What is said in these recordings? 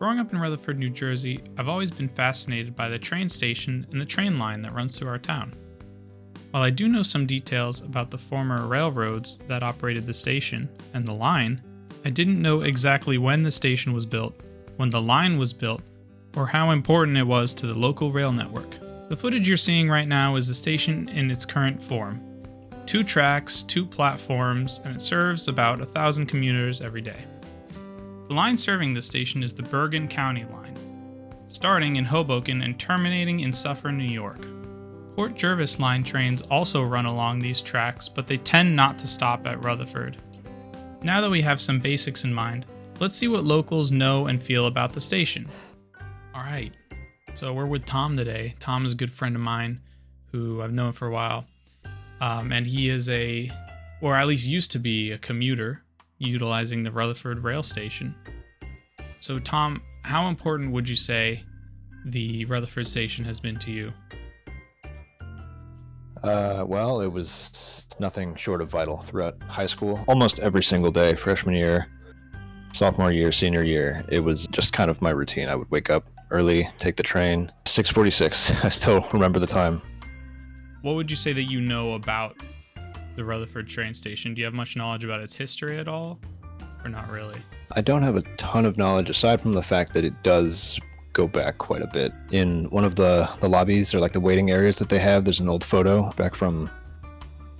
Growing up in Rutherford, New Jersey, I've always been fascinated by the train station and the train line that runs through our town. While I do know some details about the former railroads that operated the station and the line, I didn't know exactly when the station was built, when the line was built, or how important it was to the local rail network. The footage you're seeing right now is the station in its current form. 2 tracks, 2 platforms, and it serves about 1,000 commuters every day. The line serving this station is the Bergen County line, starting in Hoboken and terminating in Suffern, New York. Port Jervis line trains also run along these tracks, but they tend not to stop at Rutherford. Now that we have some basics in mind, let's see what locals know and feel about the station. Alright, so we're with Tom today. Tom is a good friend of mine who I've known for a while. And he is or at least used to be a commuter, utilizing the Rutherford rail station. So Tom, how important would you say the Rutherford station has been to you? Well, it was nothing short of vital throughout high school. Almost every single day, freshman year, sophomore year, senior year, it was just kind of my routine. I would wake up early, take the train, 6:46. I still remember the time. What would you say that you know about the Rutherford train station? Do you have much knowledge about its history at all, or not really? I don't have a ton of knowledge aside from the fact that it does go back quite a bit. In one of the lobbies or like the waiting areas that they have, there's an old photo back from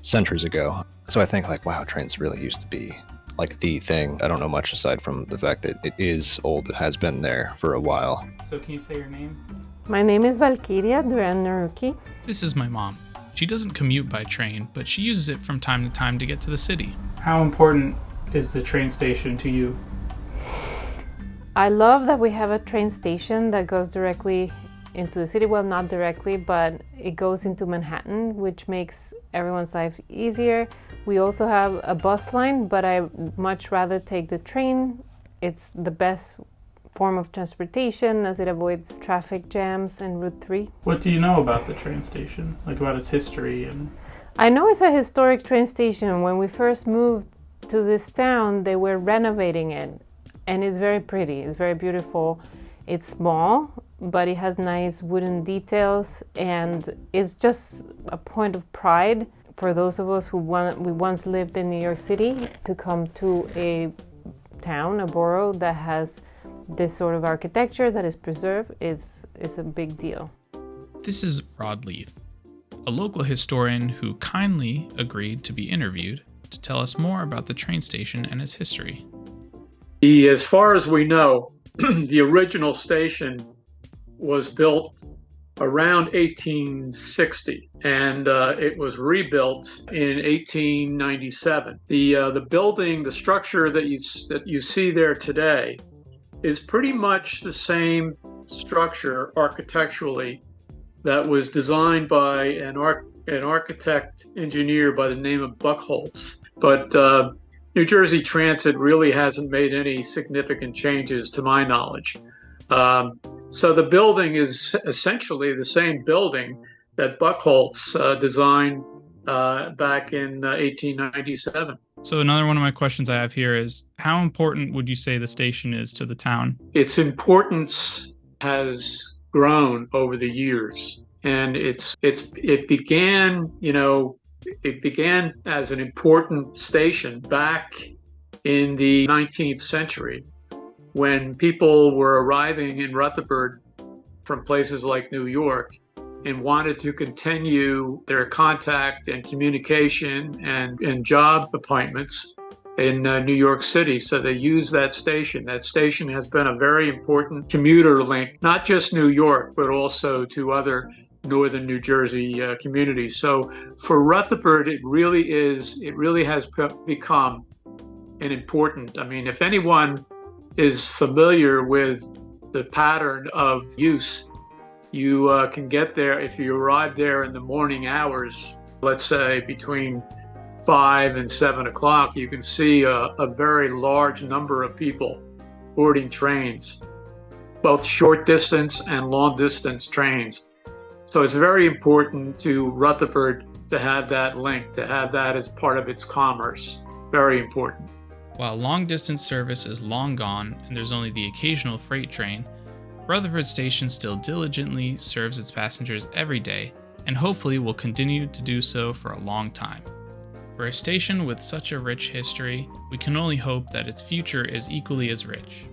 centuries ago. So I think like, wow, trains really used to be like the thing. I don't know much aside from the fact that it is old. It has been there for a while. So can you say your name? My name is Valkyria Duran-Naruki. This is my mom. She doesn't commute by train, but she uses it from time to time to get to the city. How important is the train station to you? I love that we have a train station that goes directly into the city. Well, not directly, but it goes into Manhattan, which makes everyone's life easier. We also have a bus line, but I much rather take the train. It's the best form of transportation as it avoids traffic jams and Route 3. What do you know about the train station? Like about its history? I know it's a historic train station. When we first moved to this town, they were renovating it. And it's very pretty, it's very beautiful. It's small, but it has nice wooden details, and it's just a point of pride for those of us we once lived in New York City to come to a town, a borough that has this sort of architecture that is preserved. Is a big deal. This is Rod Leith, a local historian who kindly agreed to be interviewed to tell us more about the train station and its history. As far as we know, the original station was built around 1860, and it was rebuilt in 1897. The building, the structure that you see there today, is pretty much the same structure architecturally that was designed by an architect engineer by the name of Buckholz. But New Jersey Transit really hasn't made any significant changes to my knowledge. So the building is essentially the same building that Buckholz designed back in 1897. So another one of my questions I have here is, how important would you say the station is to the town? Its importance has grown over the years, and it began as an important station back in the 19th century when people were arriving in Rutherford from places like New York and wanted to continue their contact and communication and job appointments in New York City. So they used that station. That station has been a very important commuter link, not just New York, but also to other northern New Jersey communities. So for Rutherford, it really has become an important. I mean, if anyone is familiar with the pattern of use, you can get there if you arrive there in the morning hours, let's say between 5 and 7 o'clock, you can see a very large number of people boarding trains, both short distance and long distance trains. So it's very important to Rutherford to have that link, to have that as part of its commerce. Very important. While long-distance service is long gone and there's only the occasional freight train, Rutherford Station still diligently serves its passengers every day, and hopefully will continue to do so for a long time. For a station with such a rich history, we can only hope that its future is equally as rich.